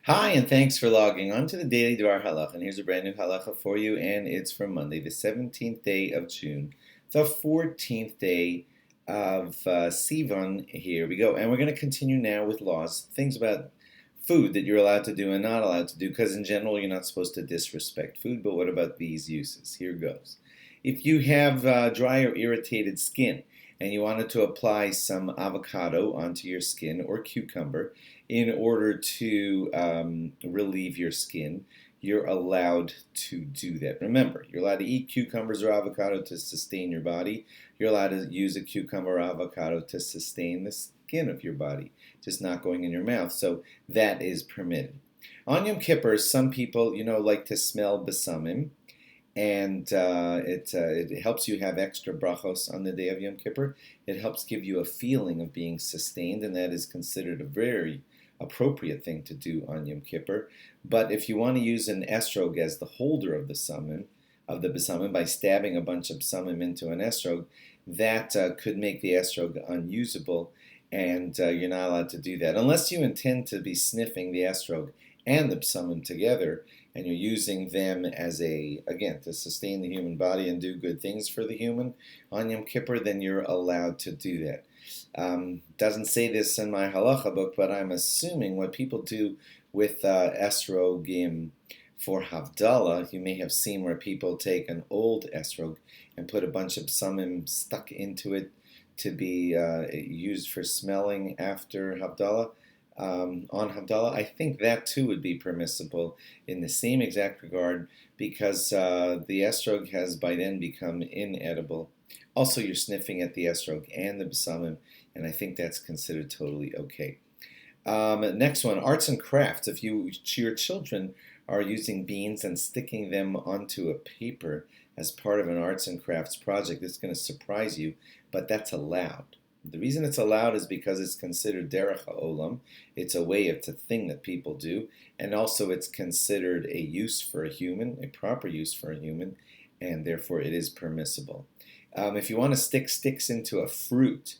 Hi, and thanks for logging on to the Daily DVAR HALACHA. And here's a brand new halacha for you, and it's for Monday, the 17th day of June, the 14th day of Sivan. Here we go. And we're going to continue now with laws, things about food that you're allowed to do and not allowed to do, because in general, you're not supposed to disrespect food. But what about these uses? Here goes. If you have dry or irritated skin, and you wanted to apply some avocado onto your skin or cucumber in order to relieve your skin, you're allowed to do that. Remember, you're allowed to eat cucumbers or avocado to sustain your body. You're allowed to use a cucumber or avocado to sustain the skin of your body, just not going in your mouth. So that is permitted. On Yom Kippur, some people, like to smell besamim, and it helps you have extra brachos on the day of Yom Kippur. It helps give you a feeling of being sustained, and that is considered a very appropriate thing to do on Yom Kippur. But if you want to use an estrog as the holder of the besamim, by stabbing a bunch of besamim into an estrog, that could make the estrog unusable, and you're not allowed to do that unless you intend to be sniffing the estrog and the besamim together, and you're using them as again, to sustain the human body and do good things for the human on Yom Kippur, then you're allowed to do that. Doesn't say this in my halacha book, but I'm assuming what people do with esrogim for Havdalah, you may have seen where people take an old esrog and put a bunch of samim stuck into it to be used for smelling after Havdalah. On Havdalah, I think that too would be permissible in the same exact regard, because the estrog has by then become inedible. Also, you're sniffing at the estrog and the besamim, and I think that's considered totally okay. Next one, arts and crafts. If your children are using beans and sticking them onto a paper as part of an arts and crafts project, it's going to surprise you, but that's allowed. The reason it's allowed is because it's considered derech ha'olam. It's a way, it's a thing that people do, and also it's considered a use for a human, a proper use for a human, and therefore it is permissible. If you want to stick sticks into a fruit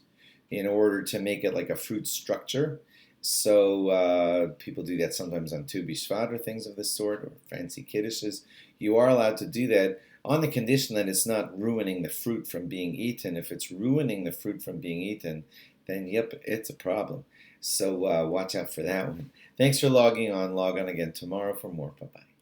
in order to make it like a fruit structure, so people do that sometimes on Tu B'Shvat or things of this sort, or fancy kiddushes, you are allowed to do that on the condition that it's not ruining the fruit from being eaten. If it's ruining the fruit from being eaten, then yep, it's a problem. So watch out for that one. Thanks for logging on. Log on again tomorrow for more. Bye-bye.